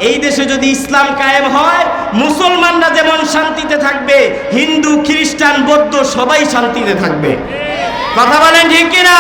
এই দেশে যদি ইসলাম কায়েম হয়, মুসলমানরা যেমন শান্তিতে থাকবে, হিন্দু খ্রিস্টান বৌদ্ধ সবাই শান্তিতে থাকবে। কথা বলেন ঠিক কিনা?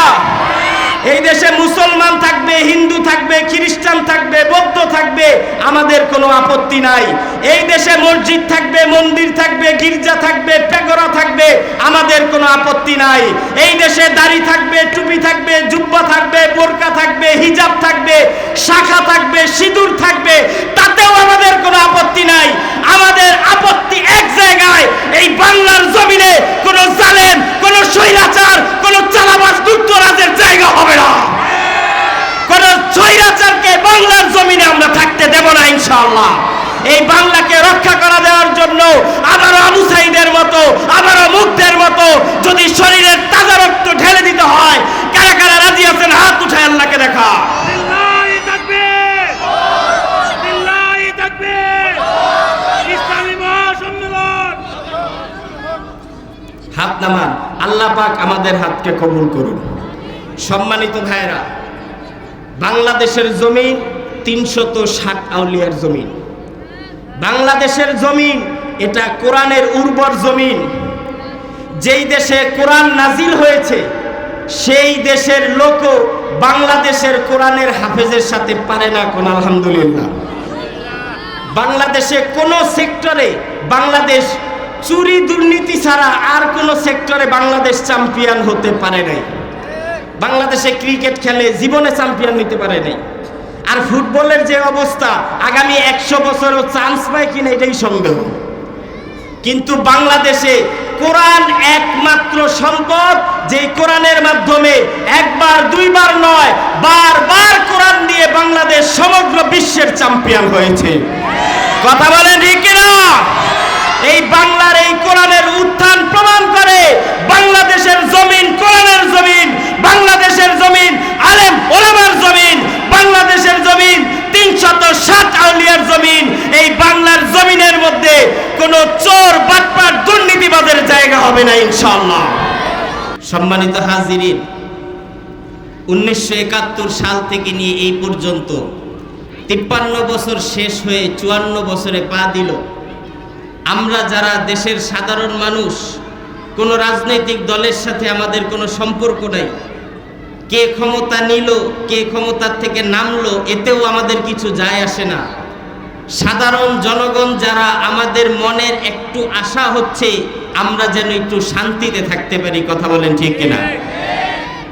এই দেশে মুসলমান থাকবে, হিন্দু থাকবে, খ্রিস্টান থাকবে, বৌদ্ধ থাকবে, আমাদের কোনো আপত্তি নাই। এই দেশে মসজিদ থাকবে, মন্দির থাকবে, গির্জা থাকবে, পেগোরা থাকবে, আমাদের কোনো আপত্তি নাই। এই দেশে দাড়ি থাকবে, টুপি থাকবে, জুব্বা থাকবে, বোরকা থাকবে, হিজাব থাকবে, শাখা থাকবে, সিঁদুর থাকবে, তাতেও আমাদের কোনো আপত্তি নাই। আমাদের আপত্তি এক জায়গায়, এই বাংলার জমিনে কোনো জালেম, কোনো স্বৈরাচার, কোনো চালাবাজ যুক্তরাজ্যের জায়গা হবে না। কোন স্বৈরাচারকে বাংলার জমিনে আমরা থাকতে দেব না ইনশাআল্লাহ। এই বাংলাকে রক্ষা করা দেওয়ার জন্য আবারও আবু সাইদের মতো, আবারও মুগ্ধের মতো যদি শরীরের তাজা রক্ত ঢেলে দিতে হয়, কারা কারা রাজি আছেন হাত উঠায় আল্লাহকে দেখা। লিল্লাহি তাকবীর, লিল্লাহি তাকবীর। ইসলামী মহাসম্মেলন। হাত নামান। আল্লাহ পাক আমাদের হাতকে কবুল করুন। সম্মানিত ভাইরা, বাংলাদেশের জমিন ৩৬০ আউলিয়ার জমিন। বাংলাদেশের জমিন এটা কোরআনের উর্বর জমিন। যেই দেশে কোরআন নাজিল হয়েছে সেই দেশের লোকও বাংলাদেশের কোরআনের হাফেজের সাথে পারে না কোন। আলহামদুলিল্লাহ। বাংলাদেশে কোনো সেক্টরে বাংলাদেশ চুরি দুর্নীতি ছাড়া আর কোনো সেক্টরে বাংলাদেশ চ্যাম্পিয়ন হতে পারে নাই। বাংলাদেশে ক্রিকেট খেলে জীবনে চ্যাম্পিয়ন নিতে পারে নাই। আর ফুটবলের যে অবস্থা, আগামী ১০০ বছরও চান্স পায় কিনা এটাই সন্দেহ। কিন্তু বাংলাদেশে কোরআন একমাত্র সম্পদ, যে কোরআনের মাধ্যমে একবার দুইবার নয়, বারবার কোরআন দিয়ে বাংলাদেশ সমগ্র বিশ্বের চ্যাম্পিয়ন হয়েছে। কথা বলেন ঠিক কিনা? এই বাংলার এই কোরআনের উত্থান প্রমাণ করে বাংলাদেশের জমিন কোরআনের জমিন, বাংলাদেশের জমিন আলেম ওলামার জমিন, বাংলাদেশের জমিন ৩৬০ আউলিয়ার জমিন। এই বাংলার জমিনের মধ্যে কোনো চোর বাটপার দুর্নীতিবাদের জায়গা হবে না ইনশাআল্লাহ। সম্মানিত হাজিরিন, ১৯৭১ সাল থেকে নিয়ে এই পর্যন্ত ৫৩ বছর শেষ হয়ে ৫৪ বছরে পা দিল। আমরা যারা দেশের সাধারণ মানুষ, কোনো রাজনৈতিক দলের সাথে আমাদের কোনো সম্পর্ক নাই। কে ক্ষমতা নিল, কে ক্ষমতার থেকে নামলো, এতেও আমাদের কিছু যায় আসে না। সাধারণ জনগণ যারা, আমাদের মনের একটু আশা হচ্ছে আমরা যেন একটু শান্তিতে থাকতে পারি। কথা বলেন ঠিক কিনা?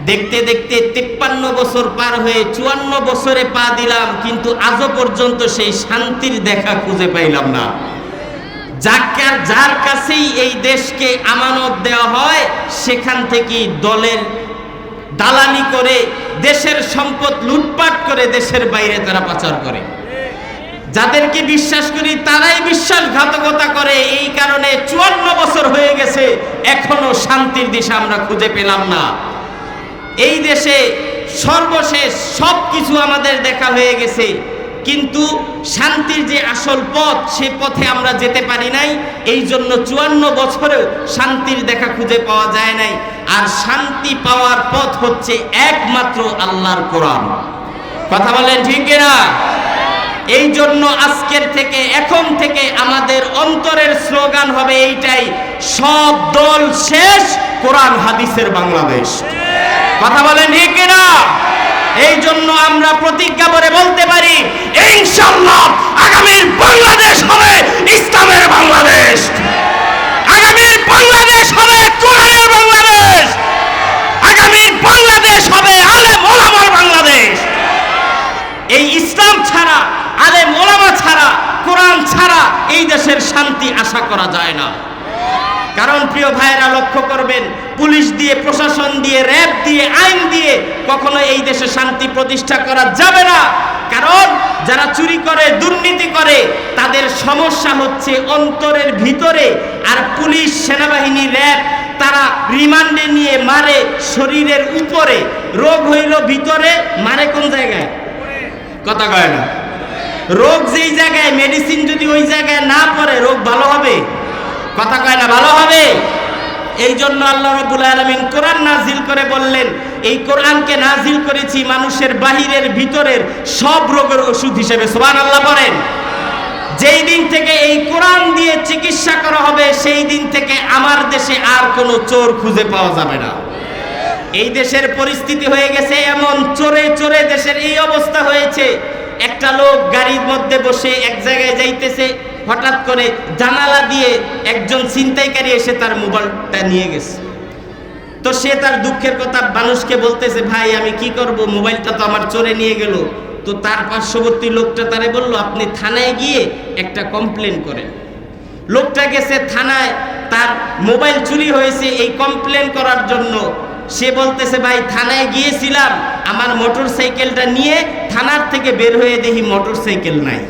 দেখতে দেখতে ৫৩ বছর পার হয়ে ৫৪ বছরে পা দিলাম, কিন্তু আজও পর্যন্ত সেই শান্তির দেখা খুঁজে পাইলাম না। যার কাছেই এই দেশকে আমানত দেওয়া হয়, সেখান থেকেই দলের দালালি করে দেশের সম্পদ লুটপাট করে দেশের বাইরে তারা পাচার করে। যাদেরকে বিশ্বাস করি তারাই বিশ্বাসঘাতকতা করে। এই কারণে ৫৪ বছর হয়ে গেছে, এখনো শান্তির দিশা আমরা খুঁজে পেলাম না। এই দেশে সর্বশেষ সব কিছু আমাদের দেখা হয়ে গেছে, কিন্তু শান্তির যে আসল পথ, সে পথে আমরা যেতে পারি নাই। এই জন্য ৫৪ বছরেও শান্তির দেখা খুঁজে পাওয়া যায় নাই। আর শান্তি পাওয়ার পথ হচ্ছে একমাত্র আল্লাহর কোরআন। কথা বলেন ঠিক কিনা? এই জন্য আজকের থেকে, এখন থেকে আমাদের অন্তরের স্লোগান হবে এইটাই, সব দল শেষ, কোরআন হাদিসের বাংলাদেশ। কথা বলেন ঠিক কিনা? এই জন্য আমরা প্রতিজ্ঞা করে বলতে পারি, ইনশাআল্লাহ আগামীর বাংলাদেশ হবে ইসলামের বাংলাদেশ, আগামীর বাংলাদেশ হবে কোরআনের বাংলাদেশ, আগামীর বাংলাদেশ হবে আলেম ওলামার বাংলাদেশ। এই ইসলাম ছাড়া, আলেম ওলামা ছাড়া, কোরআন ছাড়া এই দেশের শান্তি আশা করা যায় না। কারণ প্রিয় ভাইয়েরা, লক্ষ্য করবেন, পুলিশ দিয়ে, প্রশাসন দিয়ে, র‍্যাব দিয়ে, আইন দিয়ে কখনো এই দেশে শান্তি প্রতিষ্ঠা করা যাবে না। কারণ যারা চুরি করে, দুর্নীতি করে, তাদের সমস্যা হচ্ছে অন্তরের ভিতরে। আর পুলিশ, সেনাবাহিনী, র‍্যাব তারা রিমান্ডে নিয়ে মারে শরীরের উপরে। রোগ হইল ভিতরে, মারে কোন জায়গায়? কথা কয় না। রোগ যেই জায়গায়, মেডিসিন যদি ওই জায়গায় না পড়ে, রোগ ভালো হবে? কথা কয় না, ভালো হবে? এই জন্য আল্লাহ রাব্বুল আলামিন কোরআন নাজিল করে বললেন, এই কোরআনকে নাজিল করেছি মানুষের বাহিরের ভিতরের সব রোগের ওষুধ হিসেবে। সুবহানাল্লাহ বলেন। যেই দিন থেকে এই কোরআন দিয়ে চিকিৎসা করা হবে সেই দিন থেকে আমার দেশে আর কোনো চোর খুঁজে পাওয়া যাবে না। এই দেশের পরিস্থিতি হয়ে গেছে এমন, চোরে চোরে দেশের এই অবস্থা হয়েছে। একটা লোক গাড়ির মধ্যে বসে এক জায়গায় যাইতেছে, হঠাৎ করে জানালা দিয়ে একজন ছিনতাইকারী এসে তার মোবাইলটা নিয়ে গেছে। তো সে তার দুঃখের কথা মানুষকে বলতেছে, ভাই আমি কি করব, মোবাইলটা তো আমার চোরে নিয়ে গেল। তো তার পার্শ্ববর্তী লোকটা তারে বলল, আপনি থানায় গিয়ে একটা কমপ্লেন করেন। লোকটা গেছে থানায়, তার মোবাইল চুরি হয়েছে এই কমপ্লেন করার জন্য। সে বলতেছে, ভাই থানায় গিয়েছিলাম, আমার মোটর সাইকেলটা নিয়ে থানার থেকে বের হয়ে দেখি মোটর সাইকেল নাই।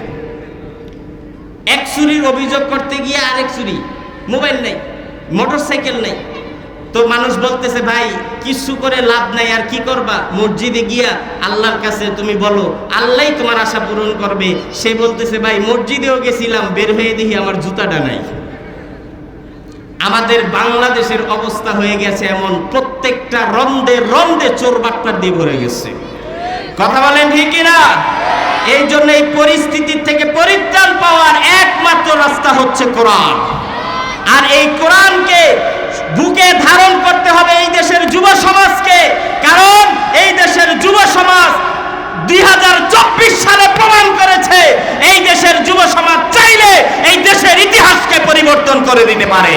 এক চুরির অভিযোগ করতে গিয়ে আরেক চুরি, মোবাইল নাই, মোটর সাইকেল নাই। তো মানুষ বলতেছে, ভাই কিছু করে লাভ নাই, আর কি করবা, মসজিদে গিয়া আল্লাহর কাছে তুমি বলো, আল্লাহই তোমার আশা পূরণ করবে। সে বলতেছে, ভাই মসজিদেও গেছিলাম, বের হয়ে দেখি আমার জুতাটা নাই। আমাদের বাংলাদেশের অবস্থা হয়ে গেছে এমন, প্রত্যেকটা রন্দে রন্দে চোর বাটপার দিয়ে ভরে গেছে। কথা বলেন ঠিক কিনা? এই জন্য এই পরিস্থিতি থেকে পরিত্রাণ পাওয়ার একমাত্র রাস্তা হচ্ছে কোরআন। আর এই কোরআনকে বুকে ধারণ করতে হবে এই দেশের যুব সমাজকে। কারণ এই দেশের যুব সমাজ 2024 সালে প্রমাণ করেছে, এই দেশের যুব সমাজ চাইলে এই দেশের ইতিহাসকে পরিবর্তন করে দিতে পারে।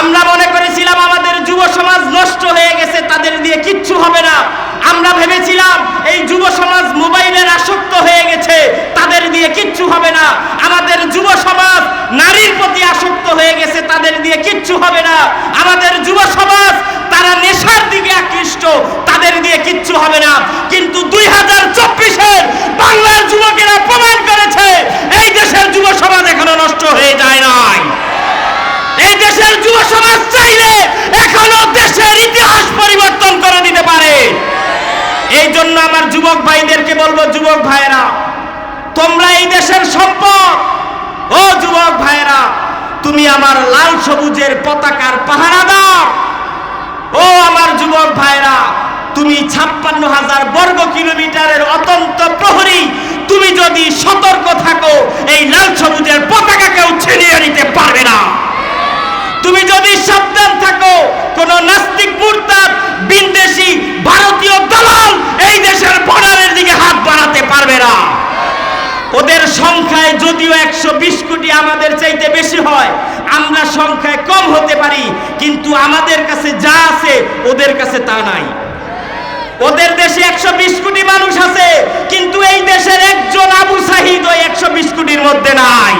আমরা মনে করেছিলাম আমাদের যুব সমাজ নষ্ট হয়ে গেছে, তাদের দিয়ে কিচ্ছু হবে না। আমরা ভেবেছিলাম এই যুব সমাজ মোবাইলের আসক্ত হয়ে গেছে, তাদের দিয়ে কিচ্ছু হবে না। আমাদের যুব সমাজ নারীর প্রতি আসক্ত হয়ে গেছে, তাদের দিয়ে কিচ্ছু হবে না। আমাদের যুব সমাজ তারা নেশার দিকে আকৃষ্ট, তাদের দিয়ে কিচ্ছু হবে না। কিন্তু 2024-এর বাংলার যুবকেরা প্রমাণ করেছে এই দেশের যুব সমাজ এখনো নষ্ট হয়ে যায় নাই। এই দেশের যুব সমাজ চাইলে এখনো দেশের ইতিহাস পরিবর্তন করে দিতে পারে। এই জন্য আমার যুবক ভাইদেরকে বলবো, যুবক ভাইরা তোমরা এই দেশের সম্পদ। ও যুবক ভাইরা, তুমি আমার লাল সবুজের পতাকার পাহারাদার। ও আমার যুবক ভাইরা, তুমি 56,000 বর্গ কিলোমিটারের অত্যন্ত প্রহরী। তুমি যদি সতর্ক থাকো, এই লাল সবুজের পতাকাকেও ছিনিয়ে নিতে পারবে না। তুমি যদি সাবধান থাকো, কোন নাস্তিক মুরতাদ বিদেশি ভারতীয় দালাল এই দেশের বর্ডারের দিকে হাত বাড়াতে পারবে না। ওদের সংখ্যায় যদিও 120 কোটি আমাদের চাইতে বেশি হয়, আমরা সংখ্যায় কম হতে পারি, কিন্তু আমাদের কাছে যা আছে ওদের কাছে তা নাই। ওদের দেশে 120 কোটি মানুষ আছে, কিন্তু এই দেশের একজন আবু সাহিদ ওই 120 কোটির মধ্যে নাই।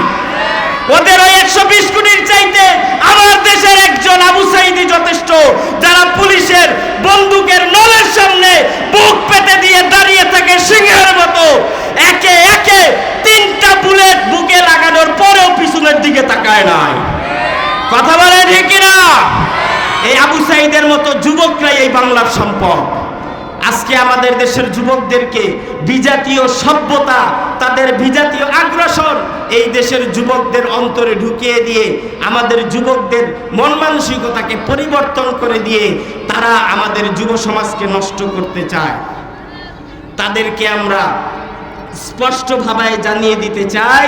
ওদের ওই 120 কোটির চাইতে আমার দেশের একজন আবু সাইদি যথেষ্ট, যারা পুলিশের বন্দুকের নলের সামনে বুক পেতে দিয়ে দাঁড়িয়ে থাকে সিংহের মতো, একে একে 3টা বুলেট বুকে লাগানোর পরেও পিছনের দিকে তাকায় নাই। কথা বলে ঠিক কিনা? এই আবু সাইদের মতো যুবকরাই এই বাংলার সম্পদ। আজকে আমাদের দেশের যুবকদেরকে বিজাতীয় সভ্যতা, তাদের বিজাতীয় আগ্রাসন এই দেশের যুবকদের অন্তরে ঢুকিয়ে দিয়ে আমাদের যুবকদের মন মানসিকতাকে পরিবর্তন করে দিয়ে তারা আমাদের যুব সমাজকে নষ্ট করতে চায়। তাদেরকে আমরা স্পষ্টভাবে জানিয়ে দিতে চাই,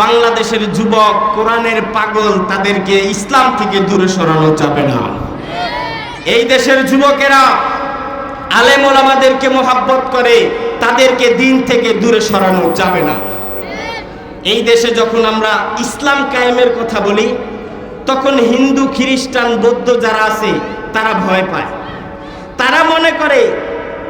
বাংলাদেশের যুবক কোরআনের পাগল, তাদেরকে ইসলাম থেকে দূরে সরানো যাবে না। এই দেশের যুবকেরা আলেম ওলামাদেরকে মোহাব্বত করে, তাদেরকে দিন থেকে দূরে সরানো যাবে না। এই দেশে যখন আমরা ইসলাম কায়েমের কথা বলি, তখন হিন্দু খ্রিস্টান বৌদ্ধ যারা আছে তারা ভয় পায়। তারা মনে করে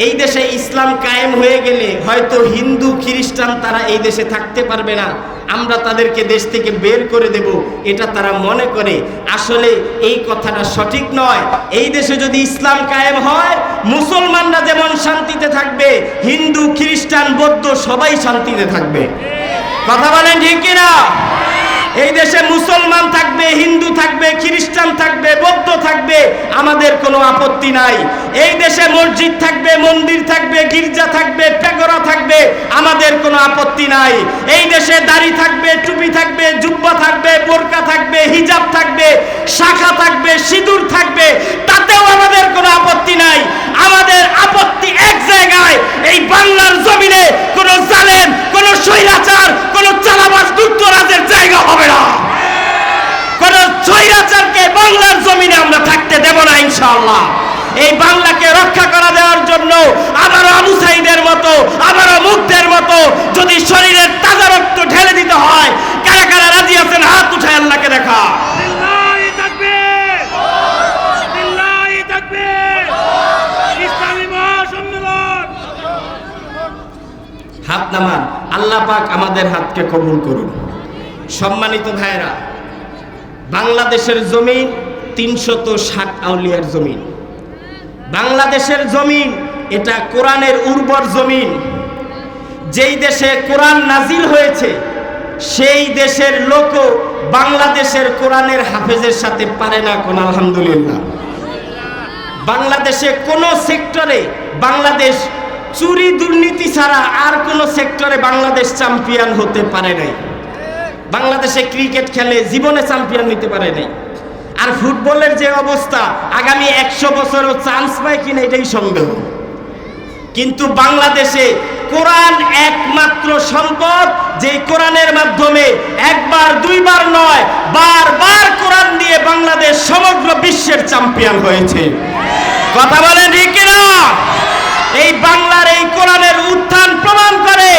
এই দেশে ইসলাম কায়েম হয়ে গেলে হয়তো হিন্দু খ্রিস্টান তারা এই দেশে থাকতে পারবে না, আমরা তাদেরকে দেশ থেকে বের করে দেব, এটা তারা মনে করে। আসলে এই কথাটা সঠিক নয়। এই দেশে যদি ইসলাম কায়েম হয়, মুসলমানরা যেমন শান্তিতে থাকবে, হিন্দু খ্রিস্টান বৌদ্ধ সবাই শান্তিতে থাকবে। কথা বলেন ঠিক কিনা? এই দেশে মুসলমান থাকবে, হিন্দু থাকবে, খ্রিস্টান থাকবে, বৌদ্ধ থাকবে, আমাদের কোনো আপত্তি নাই। এই দেশে মসজিদ থাকবে, মন্দির থাকবে, গির্জা থাকবে, পেগোরা থাকবে, আমাদের কোনো আপত্তি নাই। এই দেশে দাড়ি থাকবে, টুপি থাকবে, জুব্বা থাকবে, বোরকা থাকবে, হিজাব থাকবে, শাখা থাকবে, সিঁদুর থাকবে, তাতেও আমাদের কোনো আপত্তি নাই। আমাদের আপত্তি এক জায়গায়, এই বাংলার জমিনে কোনো জালেম, কোনো স্বৈরাচার, কোনো চালাবাজ ইনশাআল্লাহ। এই বাংলাকে রক্ষা করা দেওয়ার জন্য আবারও আবু সাইদের মতো, আবারও মুগ্ধের মতো যদি শরীরের তাজা রক্ত ঢেলে দিতে হয়, কারা কারা রাজি আছেন হাত উঠায় আল্লাহকে দেখা। লিল্লাহি তাকবীর, লিল্লাহি তাকবীর। ইসলামী মহাসম্মেলন। হাত নামান। আল্লাহ পাক আমাদের হাতকে কবুল করুন। সম্মানিত ভাইরা, বাংলাদেশের জমিন ৩৬০ আউলিয়ার জমিন। বাংলাদেশের জমিন এটা কোরআনের উর্বর জমিন। যেই দেশে কোরআন নাজিল হয়েছে সেই দেশের লোকও বাংলাদেশের কোরআনের হাফেজের সাথে পারে না কোন, আলহামদুলিল্লাহ। বাংলাদেশে কোন সেক্টরে বাংলাদেশ চুরি দুর্নীতি ছাড়া আর কোন সেক্টরে বাংলাদেশ চ্যাম্পিয়ন হতে পারে নাই। বাংলাদেশে ক্রিকেট খেলে জীবনে চ্যাম্পিয়ন নিতে পারে নাই। আর ফুটবলের যে অবস্থা, আগামী ১০০ বছরও চান্স পায় কিনা এটাই সন্দেহ। কিন্তু বাংলাদেশে কোরআন একমাত্র সম্পদ, যে কোরআনের মাধ্যমে একবার দুইবার নয় বারবার কোরআন দিয়ে বাংলাদেশ সমগ্র বিশ্বের চ্যাম্পিয়ন হয়েছে। কথা বলেন ঠিক কিনা? এই বাংলার এই কোরআনের উত্থান প্রমাণ করে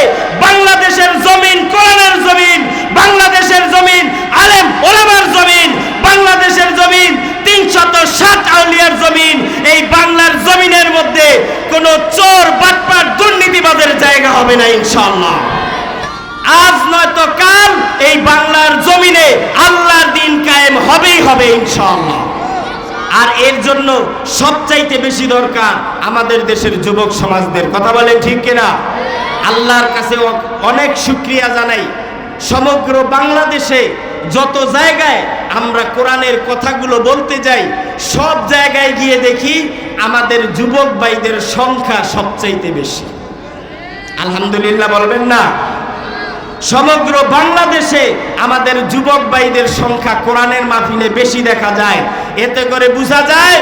বাংলাদেশের জমিন কোরআনের জমিন, বাংলাদেশের জমিন আলেম ওলামার জমিন, বাংলাদেশের জমিন ৩৬০ আউলিয়ার জমিন। এই বাংলার জমিনের মধ্যে কোন চোর বাটপার দুর্নীতিবাদের জায়গা হবে না ইনশাআল্লাহ। আজ নয়তো কাল এই বাংলার জমিনে আল্লাহর দ্বীন কায়েম হবেই হবে ইনশাআল্লাহ। আর এর জন্য সবচাইতে বেশি দরকার আমাদের দেশের যুবক সমাজদের। কথা বলেন ঠিক কিনা? আল্লাহর কাছে অনেক শুকরিয়া জানাই, সমগ্র বাংলাদেশে যত জায়গায় আমরা কোরআনের কথাগুলো বলতে যাই, সব জায়গায় গিয়ে দেখি আমাদের যুবক ভাইদের সংখ্যা সবচাইতে বেশি। আলহামদুলিল্লাহ বলবেন না? সমগ্র বাংলাদেশে আমাদের যুবক ভাইদের সংখ্যা কোরআনের মাহফিলে বেশি দেখা যায়। এতে করে বোঝা যায়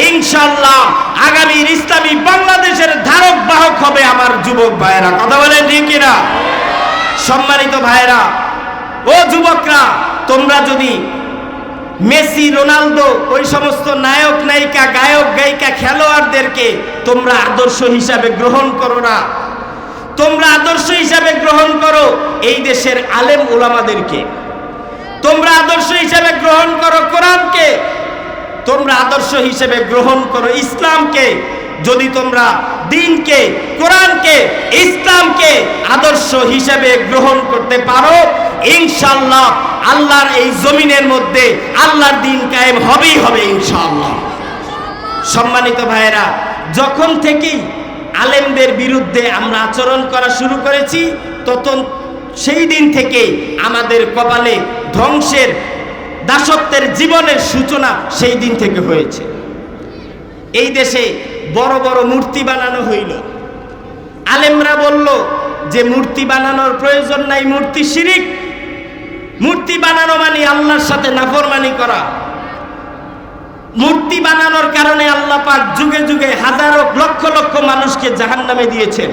ইনশাআল্লাহ আগামীর ইসলামী বাংলাদেশের ধারক বাহক হবে আমার যুবক ভাইয়েরা। কথা বলেন ঠিক কিনা? সম্মানিত ভাইয়েরা ও যুবকরা, তোমরা যদি মেসি রোনালদো ওই সমস্ত নায়ক নায়িকা গায়ক গায়িকা খেলোয়াড়দেরকে তোমরা আদর্শ হিসাবে গ্রহণ করো না, তোমরা আদর্শ হিসাবে গ্রহণ করো এই দেশের আলেম ওলামাদেরকে, তোমরা আদর্শ হিসাবে গ্রহণ করো কোরআনকে, তোমরা আদর্শ হিসেবে গ্রহণ করো ইসলামকে। যদি তোমরা দ্বীনকে, কোরআনকে, ইসলামকে আদর্শ হিসেবে গ্রহণ করতে পারো, ইনশাআল্লাহ আল্লাহর এই জমিনের মধ্যে আল্লাহর দ্বীন কায়েম হবেই হবে ইনশাআল্লাহ। সম্মানিত ভাইয়েরা, যখন থেকেই আলেমদের বিরুদ্ধে আমরা আচরণ করা শুরু করেছি, তখন সেই দিন থেকে আমাদের কপালে ধ্বংসের দাসত্বের জীবনের সূচনা সেই দিন থেকে হয়েছে। এই দেশে বড় বড় মূর্তি বানানো হইল। আলেমরা বলল যে মূর্তি বানানোর প্রয়োজন নাই, মূর্তি শিরিক। মূর্তি বানানো মানে আল্লাহর সাথে নাফরমানি করা। মূর্তি বানানোর কারণে আল্লাহ পাক যুগে যুগে হাজারো লক্ষ লক্ষ মানুষকে জাহান্নামে দিয়েছেন।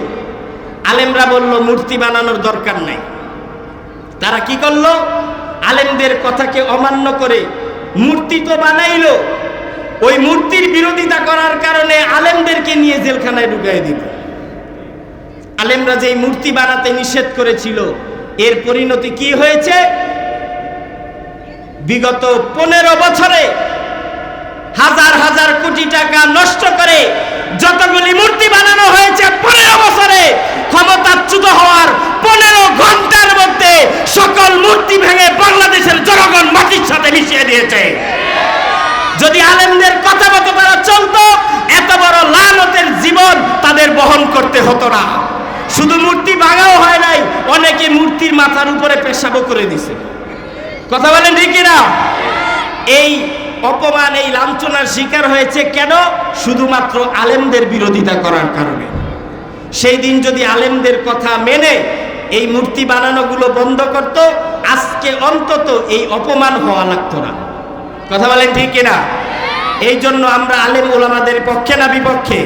আলেমরা বলল মূর্তি বানানোর দরকার নাই। তারা কি করলো? আলেমদের কথাকে অমান্য করে মূর্তি তো বানাইলো, ওই মূর্তির বিরোধিতা করার কারণে আলেমদেরকে নিয়ে জেলখানায় ঢুকিয়ে দিল। আলেমরা যেই মূর্তি বানাতে নিষেধ করেছিল, এর পরিণতি কি হয়েছে? বিগত 15 বছরে হাজার হাজার কোটি টাকা নষ্ট করে যতগুলি মূর্তি বানানো হয়েছে, 15 বছরে ক্ষমতাচ্যুত হওয়ার 15 ঘন্টার মধ্যে সকল মূর্তি ভেঙে বাংলাদেশের জনগণ মাটির সাথে মিশিয়ে দিয়েছে। যদি আলেমদের কথা মতো তারা চলতো, এত বড় লানতের জীবন তাদের বহন করতে হতো না। শুধু মূর্তি ভাঙাও হয় নাই, অনেকে মূর্তির মাথার উপরে পেশাবও করে দিছে। কথা বলেন ঠিক না? এই অপমান, এই লাঞ্ছনার শিকার হয়েছে কেন? শুধুমাত্র আলেমদের বিরোধিতা করার কারণে। সেই দিন যদি আলেমদের কথা মেনে এই মূর্তি বানানোগুলো বন্ধ করত, আজকে অন্তত এই অপমান হওয়া লাগতো না। কথা বলেন ঠিক কিনা? এই জন্য আমরা আলেম ওলামাদের পক্ষে না বিপক্ষে?